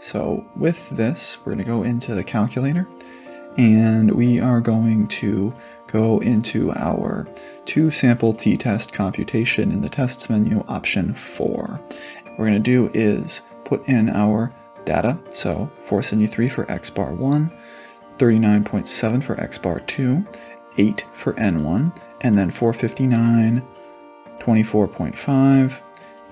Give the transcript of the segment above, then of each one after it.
So with this, we're going to go into the calculator, and we are going to go into our 2-sample t-test computation in the tests menu, option 4. What we're going to do is put in our data, so 473 for x bar 1, 39.7 for x bar 2, 8 for n1, and then 459, 24.5,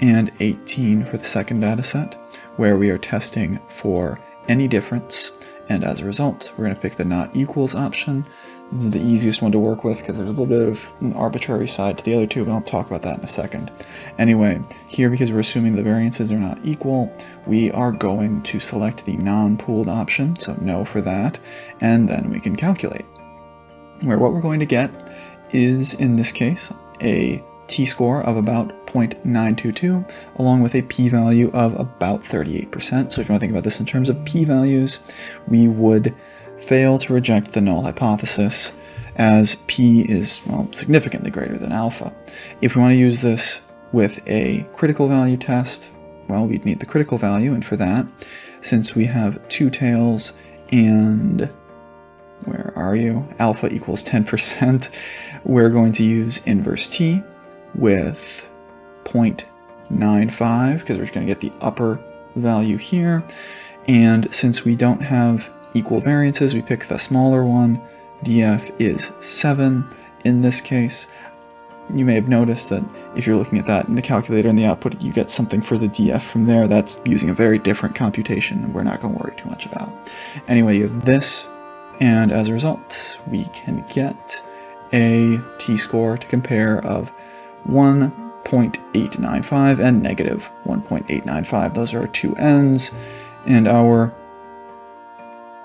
and 18 for the second data set, where we are testing for any difference. And as a result, we're going to pick the not equals option. This is the easiest one to work with because there's a little bit of an arbitrary side to the other two, but I'll talk about that in a second. Anyway, here, because we're assuming the variances are not equal, we are going to select the non-pooled option, so no for that, and then we can calculate. Where what we're going to get is, in this case, a t-score of about 0.922, along with a p-value of about 38%. So if you want to think about this in terms of p-values, we would fail to reject the null hypothesis, as p is, well, significantly greater than alpha. If we want to use this with a critical value test, well, we'd need the critical value, and for that, since we have two tails and, where are you, alpha equals 10%, we're going to use inverse t with 0.95, because we're just going to get the upper value here. And since we don't have equal variances, we pick the smaller one. df is 7 in this case. You may have noticed that if you're looking at that in the calculator and the output, you get something for the df from there. That's using a very different computation, and we're not going to worry too much about. Anyway, you have this, and as a result, we can get a t-score to compare of 1.895 and negative 1.895. Those are our two ends, and our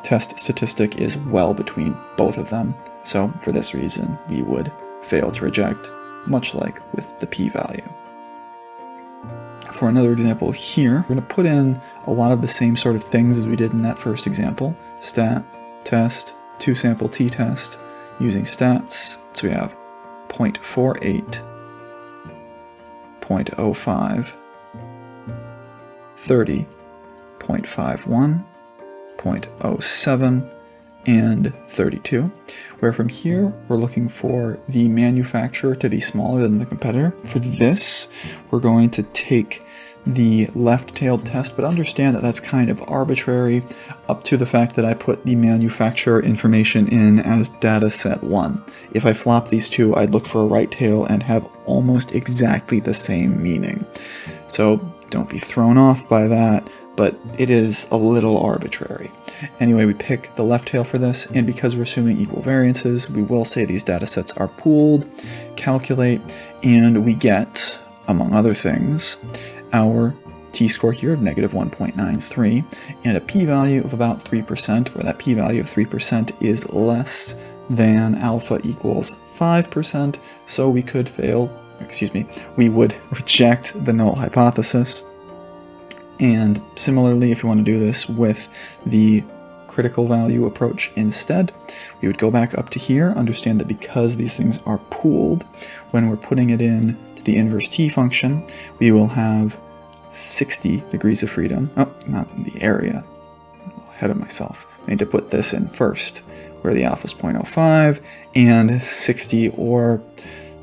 test statistic is well between both of them. So for this reason, we would fail to reject, much like with the p-value. For another example here, we're going to put in a lot of the same sort of things as we did in that first example. Stat, test, 2-sample t-test, using stats. So we have 0.48, 0.05, 30, 0.51, 0.07, and 32, where from here we're looking for the manufacturer to be smaller than the competitor. For this, we're going to take the left-tailed test, but understand that that's kind of arbitrary up to the fact that I put the manufacturer information in as data set 1. If I flop these two, I'd look for a right tail and have almost exactly the same meaning. So don't be thrown off by that, but it is a little arbitrary. Anyway, we pick the left tail for this, and because we're assuming equal variances, we will say these data sets are pooled, calculate, and we get, among other things, our t-score here of negative 1.93 and a p-value of about 3%, where that p-value of 3% is less than alpha equals 5%, so we could we would reject the null hypothesis. And similarly, if you want to do this with the critical value approach instead, we would go back up to here, understand that because these things are pooled, when we're putting it in the inverse t function, we will have 60 degrees of freedom. Oh, not in the area. I'm ahead of myself. I need to put this in first, where the alpha is 0.05, and 60 or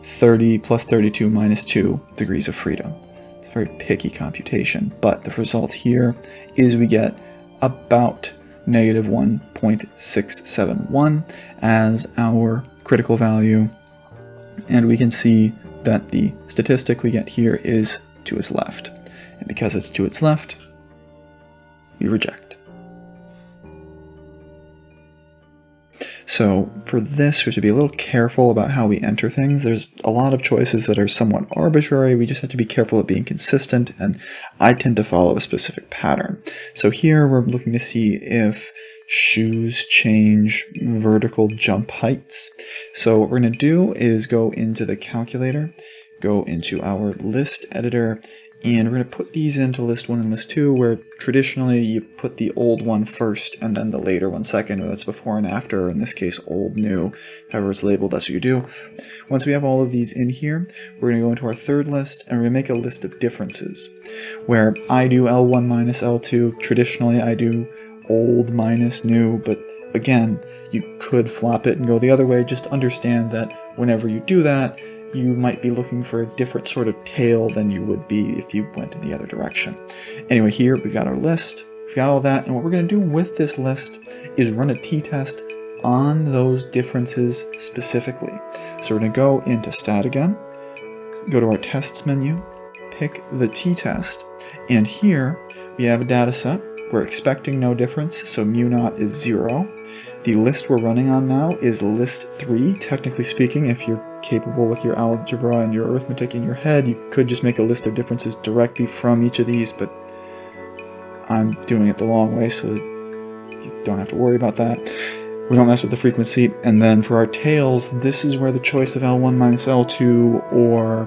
30 plus 32 minus 2 degrees of freedom. It's a very picky computation, but the result here is we get about negative 1.671 as our critical value, and we can see that the statistic we get here is to its left. And because it's to its left, we reject. So for this, we have to be a little careful about how we enter things. There's a lot of choices that are somewhat arbitrary. We just have to be careful of being consistent, and I tend to follow a specific pattern. So here we're looking to see if shoes change vertical jump heights. So what we're going to do is go into the calculator, go into our list editor, And we're going to put these into list 1 and list 2, where traditionally you put the old one first and then the later one second, or that's before and after, in this case old, new, however it's labeled, that's what you do. Once we have all of these in here, we're going to go into our third list and we're going to make a list of differences, where I do L1 minus L2. Traditionally I do old minus new, but again, you could flop it and go the other way. Just understand that whenever you do that, you might be looking for a different sort of tail than you would be if you went in the other direction. Anyway, here we've got our list, we've got all that, and what we're going to do with this list is run a t-test on those differences specifically. So we're going to go into stat again, go to our tests menu, pick the t-test, and here we have a data set. We're expecting no difference, so mu naught is 0. The list we're running on now is list 3. Technically speaking, if you're capable with your algebra and your arithmetic in your head, you could just make a list of differences directly from each of these, but I'm doing it the long way so that you don't have to worry about that. We don't mess with the frequency. And then for our tails, this is where the choice of L1 minus L2 or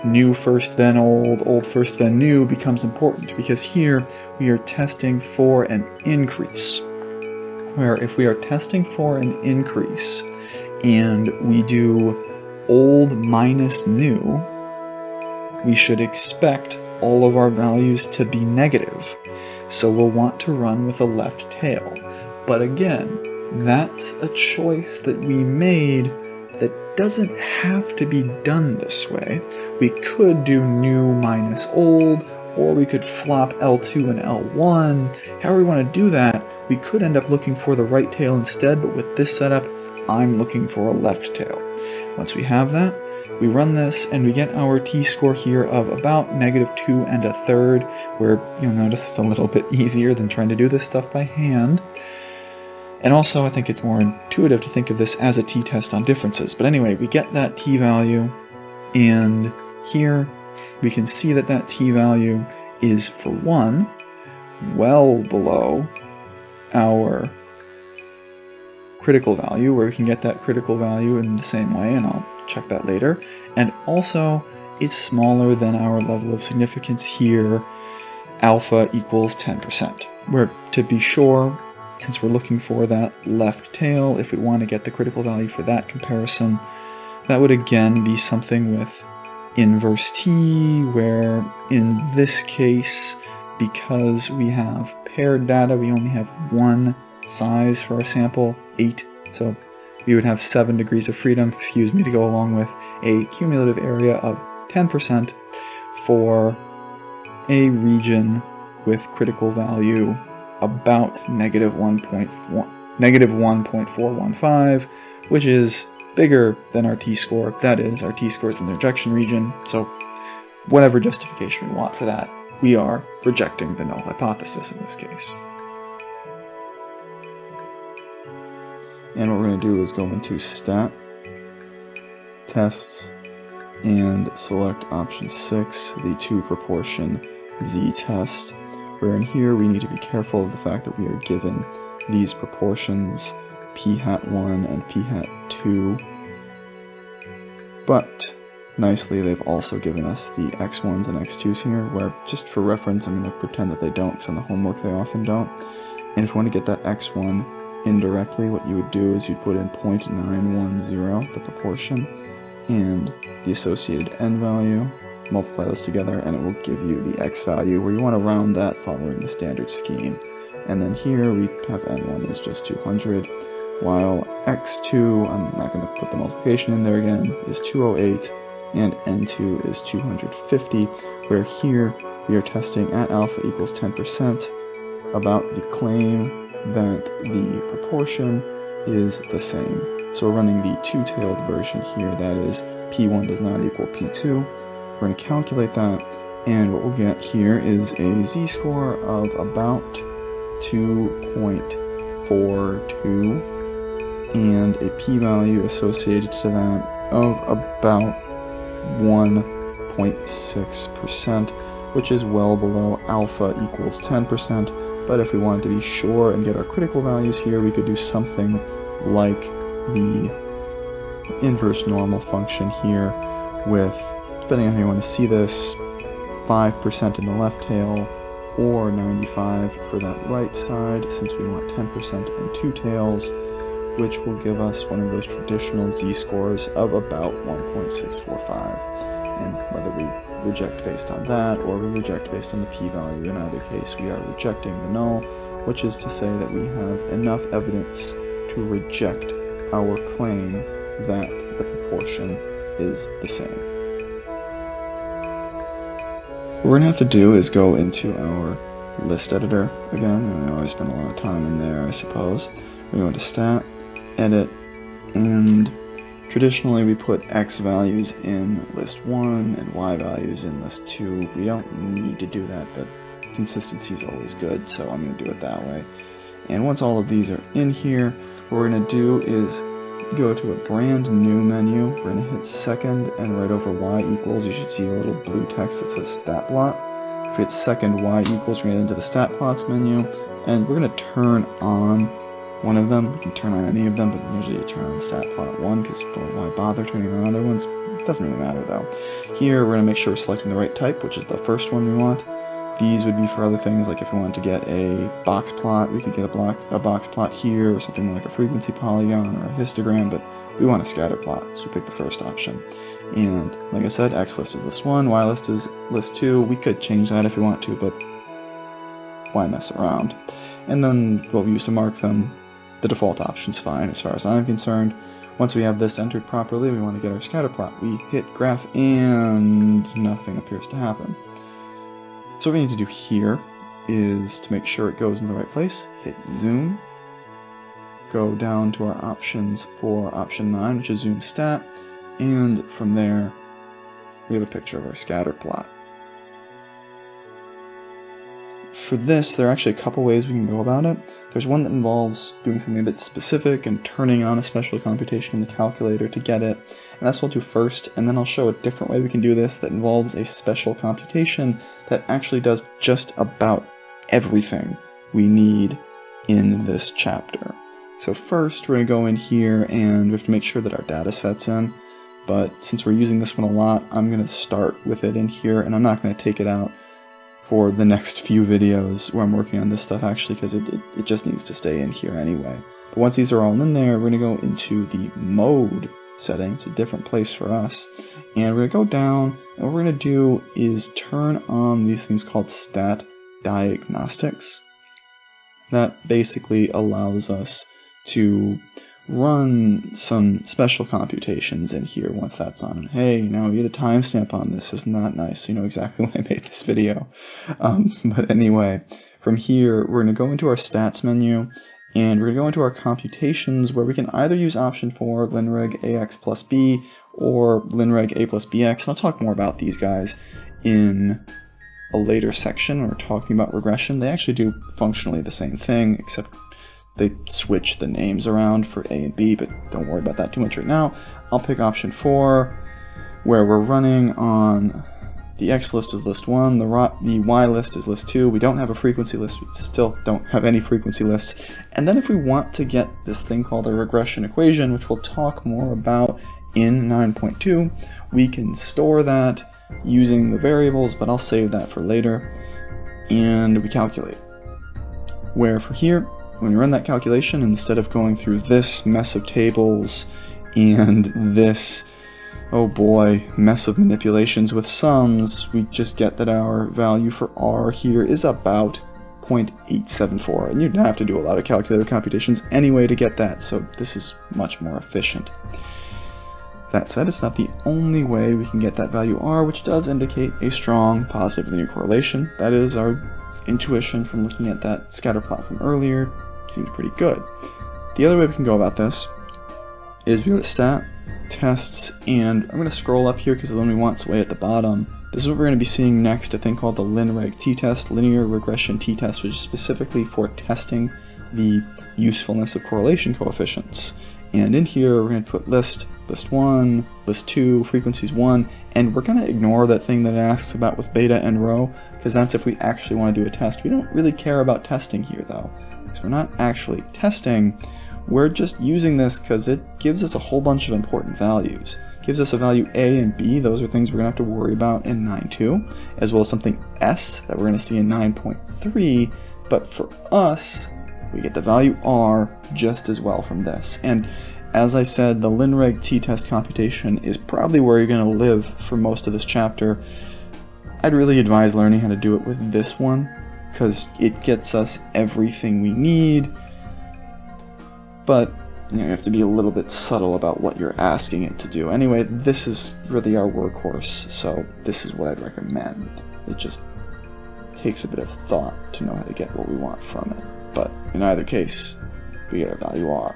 new first then old, old first then new becomes important, because here we are testing for an increase. Where if we are testing for an increase and we do old minus new, we should expect all of our values to be negative. So we'll want to run with a left tail. But again, that's a choice that we made that doesn't have to be done this way. We could do new minus old, or we could flop L2 and L1. However we want to do that, we could end up looking for the right tail instead, but with this setup, I'm looking for a left tail. Once we have that, we run this and we get our t-score here of about -2 1/3, where you'll notice it's a little bit easier than trying to do this stuff by hand. And also, I think it's more intuitive to think of this as a t-test on differences. But anyway, we get that t-value, and here we can see that that t-value is, for one, well below our critical value, where we can get that critical value in the same way, and I'll check that later. And also, it's smaller than our level of significance here, alpha equals 10%, where, to be sure, since we're looking for that left tail, if we want to get the critical value for that comparison, that would again be something with inverse t, where in this case, because we have paired data, we only have one size for our sample, 8, so we would have 7 degrees of freedom, to go along with a cumulative area of 10% for a region with critical value about -1.415, which is bigger than our t-score. That is, our t-score is in the rejection region, so whatever justification we want for that, we are rejecting the null hypothesis in this case. And what we're going to do is go into stat, tests, and select option 6, the 2 proportion z-test, where in here we need to be careful of the fact that we are given these proportions p-1 and p-2, but nicely they've also given us the x1s and x2s here, where just for reference I'm going to pretend that they don't, because on the homework they often don't. And if you want to get that x1 indirectly, what you would do is you'd put in 0.910, the proportion, and the associated n value, multiply those together, and it will give you the x value, where you want to round that following the standard scheme. And then here we have n1 is just 200, while x2, I'm not going to put the multiplication in there again, is 208, and n2 is 250, where here we are testing at alpha equals 10% about the claim that the proportion is the same. So we're running the two-tailed version here, that is p1 does not equal p2. We're going to calculate that, and what we'll get here is a z-score of about 2.42 and a p-value associated to that of about 1.6%, which is well below alpha equals 10%. But if we wanted to be sure and get our critical values here, we could do something like the inverse normal function here with, depending on how you want to see this, 5% in the left tail, or 95 for that right side, since we want 10% in two tails, which will give us one of those traditional z-scores of about 1.645. And whether we reject based on that, or we reject based on the p-value, in either case we are rejecting the null, which is to say that we have enough evidence to reject our claim that the proportion is the same. What we're going to have to do is go into our list editor again, and I always spend a lot of time in there, I suppose. We go into stat, edit, and traditionally we put x values in list 1 and y values in list 2. We don't need to do that, but consistency is always good, so I'm going to do it that way. And once all of these are in here, what we're going to do is go to a brand new menu. We're going to hit second, and right over y equals, you should see a little blue text that says stat plot. If we hit second, y equals, we're going to get into the stat plots menu, and we're going to turn on one of them. You can turn on any of them, but usually you turn on stat plot 1, because why bother turning on other ones? It doesn't really matter though. Here we're going to make sure we're selecting the right type, which is the first one we want. These would be for other things, like if we wanted to get a box plot, we could get a box plot here, or something like a frequency polygon or a histogram, but we want a scatter plot, so we pick the first option. And like I said, x list is list 1, y list is list 2. We could change that if we want to, but why mess around? And then what we use to mark them, the default option's fine as far as I'm concerned. Once we have this entered properly, we want to get our scatter plot. We hit graph and nothing appears to happen. So what we need to do here is to make sure it goes in the right place, hit zoom, go down to our options for option 9, which is zoom stat, and from there we have a picture of our scatter plot. For this, there are actually a couple ways we can go about it. There's one that involves doing something a bit specific and turning on a special computation in the calculator to get it, and that's what I'll do first, and then I'll show a different way we can do this that involves a special computation that actually does just about everything we need in this chapter. So first, we're going to go in here and we have to make sure that our data set's in, but since we're using this one a lot, I'm going to start with it in here, and I'm not going to take it out for the next few videos where I'm working on this stuff, actually, because it just needs to stay in here anyway. But once these are all in there, we're going to go into the mode setting. It's a different place for us. And we're going to go down, and what we're going to do is turn on these things called stat diagnostics. That basically allows us to run some special computations in here once that's on. Hey, now we get a timestamp on this. Is not nice. You know exactly when I made this video. But anyway, from here, we're going to go into our stats menu, and we're going to go into our computations, where we can either use option 4, linreg ax plus b, or linreg a plus bx. And I'll talk more about these guys in a later section when we're talking about regression. They actually do functionally the same thing, except they switch the names around for A and B, but don't worry about that too much right now. I'll pick option 4, where we're running on the X list is list 1, the Y list is list 2. We don't have a frequency list, we still don't have any frequency lists. And then if we want to get this thing called a regression equation, which we'll talk more about in 9.2, we can store that using the variables, but I'll save that for later. And we calculate. Where for here, when we run that calculation, instead of going through this mess of tables and this, oh boy, mess of manipulations with sums, we just get that our value for R here is about 0.874. And you'd have to do a lot of calculator computations anyway to get that, so this is much more efficient. That said, it's not the only way we can get that value R, which does indicate a strong positive linear correlation. That is our intuition from looking at that scatter plot from earlier. Seems pretty good. The other way we can go about this is we go to stat, tests, and I'm going to scroll up here because the one we want is way at the bottom. This is what we're going to be seeing next, a thing called the linreg t-test, linear regression t-test, which is specifically for testing the usefulness of correlation coefficients. And in here, we're going to put list 1, list 2, frequencies 1, and we're going to ignore that thing that it asks about with beta and rho, because that's if we actually want to do a test. We don't really care about testing here, though. So we're not actually testing, we're just using this because it gives us a whole bunch of important values. gives us a value A and B. Those are things we're going to have to worry about in 9.2, as well as something S that we're going to see in 9.3. But for us, we get the value R just as well from this. And as I said, the linreg t-test computation is probably where you're going to live for most of this chapter. I'd really advise learning how to do it with this one, because it gets us everything we need, but you have to be a little bit subtle about what you're asking it to do. Anyway, this is really our workhorse, so this is what I'd recommend. It just takes a bit of thought to know how to get what we want from it, but in either case, we get our value R.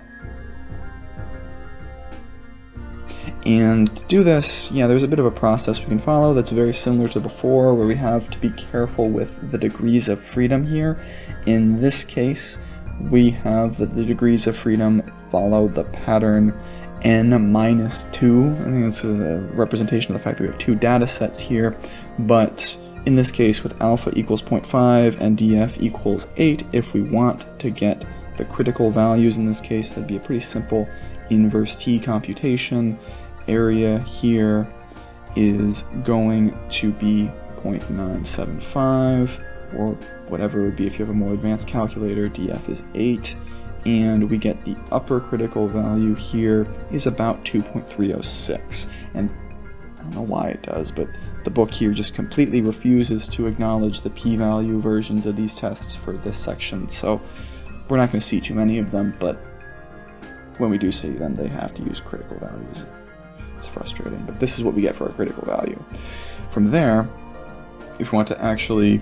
And to do this, yeah, there's a bit of a process we can follow that's very similar to before, where we have to be careful with the degrees of freedom here. In this case, we have that the degrees of freedom follow the pattern n-2. I think it's a representation of the fact that we have two data sets here, but in this case with alpha equals 0.5 and df equals 8, if we want to get the critical values in this case, that'd be a pretty simple inverse t computation. Area here is going to be 0.975, or whatever it would be if you have a more advanced calculator. df is 8, and we get the upper critical value here is about 2.306. And I don't know why it does, but the book here just completely refuses to acknowledge the p-value versions of these tests for this section, so we're not going to see too many of them, but when we do see them, they have to use critical values. It's frustrating, but this is what we get for our critical value. From there, if we want to actually,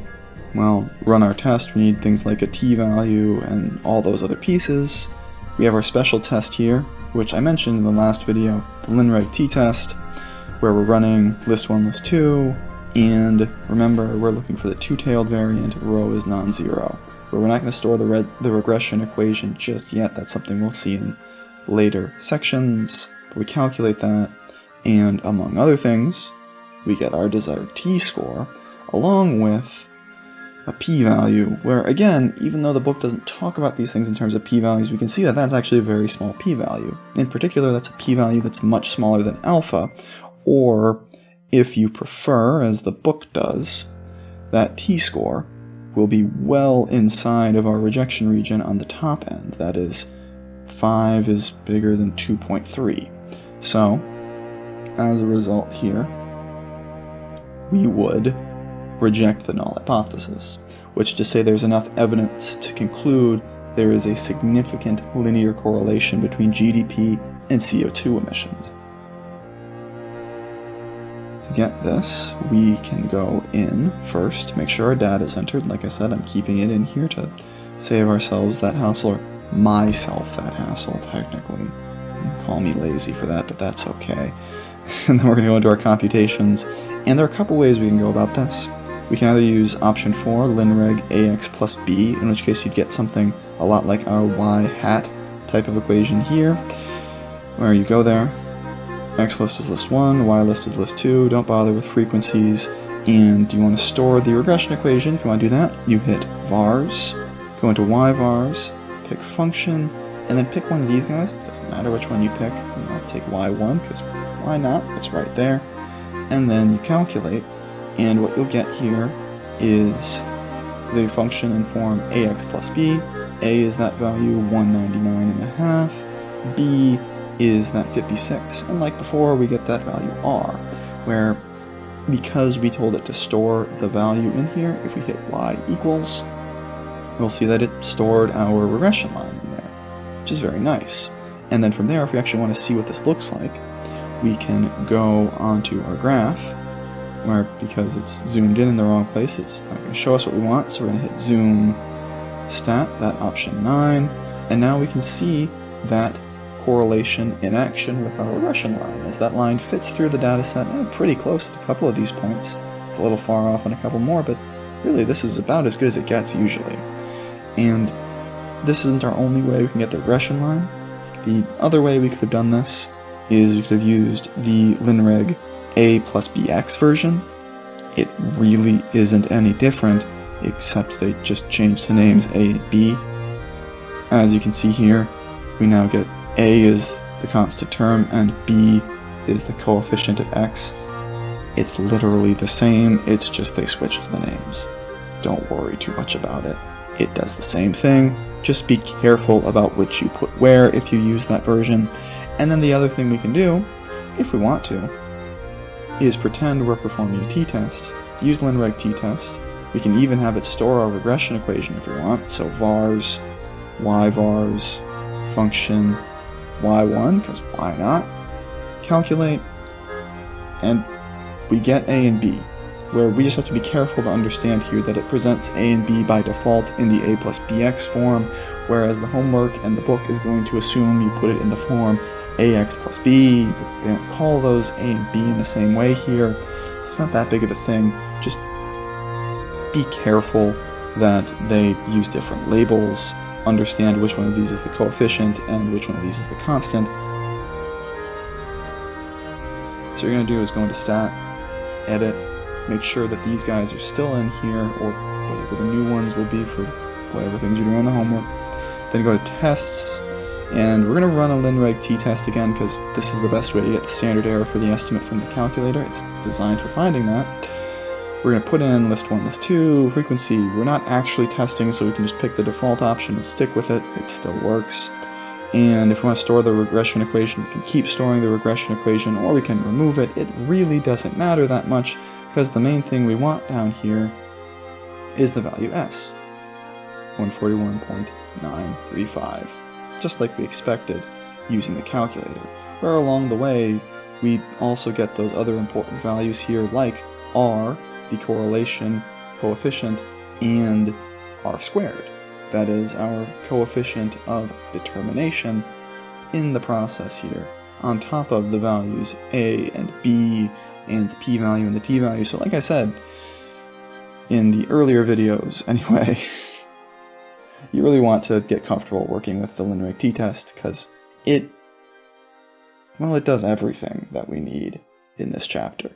well, run our test, we need things like a t-value and all those other pieces. We have our special test here, which I mentioned in the last video, the linreg t-test, where we're running list 1, list 2, and remember, we're looking for the two-tailed variant, rho is non-zero. But we're not going to store the regression equation just yet. That's something we'll see in later sections. But we calculate that, and among other things, we get our desired t-score, along with a p-value, where again, even though the book doesn't talk about these things in terms of p-values, we can see that that's actually a very small p-value. In particular, that's a p-value that's much smaller than alpha, or if you prefer, as the book does, that t-score will be well inside of our rejection region on the top end. That is, 5 is bigger than 2.3. So, as a result here, we would reject the null hypothesis, which is to say there's enough evidence to conclude there is a significant linear correlation between GDP and CO2 emissions. To get this, we can go in first, make sure our data is entered. Like I said, I'm keeping it in here to save ourselves that hassle, or myself that hassle, technically. Call me lazy for that, but that's okay. And then we're going to go into our computations, and there are a couple ways we can go about this. We can either use option 4, linreg ax plus b, in which case you'd get something a lot like our y hat type of equation here, where you go there, x list is list 1, y list is list 2, don't bother with frequencies, and you want to store the regression equation. If you want to do that, you hit vars, go into y vars, pick function, and then pick one of these guys. Doesn't matter which one you pick. I'll take y1, because why not? It's right there. And then you calculate, and what you'll get here is the function in form ax plus b. A is that value 199.5, b is that 56, and like before, we get that value r, where because we told it to store the value in here, if we hit y equals, we'll see that it stored our regression line in there, which is very nice. And then from there, if we actually want to see what this looks like, we can go onto our graph, where because it's zoomed in the wrong place, it's not going to show us what we want, so we're going to hit zoom stat, that option 9, and now we can see that correlation in action with our regression line, as that line fits through the data set pretty close to a couple of these points. It's a little far off on a couple more, but really this is about as good as it gets usually. And this isn't our only way we can get the regression line. The other way we could have done this is we could have used the linreg a plus bx version. It really isn't any different, except they just changed the names A and B. As you can see here, we now get A is the constant term and B is the coefficient of x. It's literally the same, it's just they switched the names. Don't worry too much about it. It does the same thing, just be careful about which you put where if you use that version. And then the other thing we can do, if we want to, is pretend we're performing a t-test. Use linreg t-test. We can even have it store our regression equation if we want. So vars, yvars, function y1, because why not? Calculate, and we get a and b, where we just have to be careful to understand here that it presents a and b by default in the a plus bx form, whereas the homework and the book is going to assume you put it in the form ax plus b. They don't call those a and b in the same way here, so it's not that big of a thing. Just be careful that they use different labels, understand which one of these is the coefficient and which one of these is the constant. So what you're going to do is go into stat, edit, make sure that these guys are still in here, or whatever the new ones will be for whatever things you're doing on the homework. Then go to tests, and we're going to run a linreg t-test again because this is the best way to get the standard error for the estimate from the calculator. It's designed for finding that. We're going to put in list 1, list 2, frequency. We're not actually testing, so we can just pick the default option and stick with it. It still works. And if we want to store the regression equation, we can keep storing the regression equation, or we can remove it. It really doesn't matter that much, because the main thing we want down here is the value s, 141.935, just like we expected using the calculator, where along the way we also get those other important values here like r, the correlation coefficient, and r squared. That is our coefficient of determination in the process here, on top of the values a and b, and the p-value and the t-value. So like I said in the earlier videos anyway, you really want to get comfortable working with the linreg t-test, because it does everything that we need in this chapter.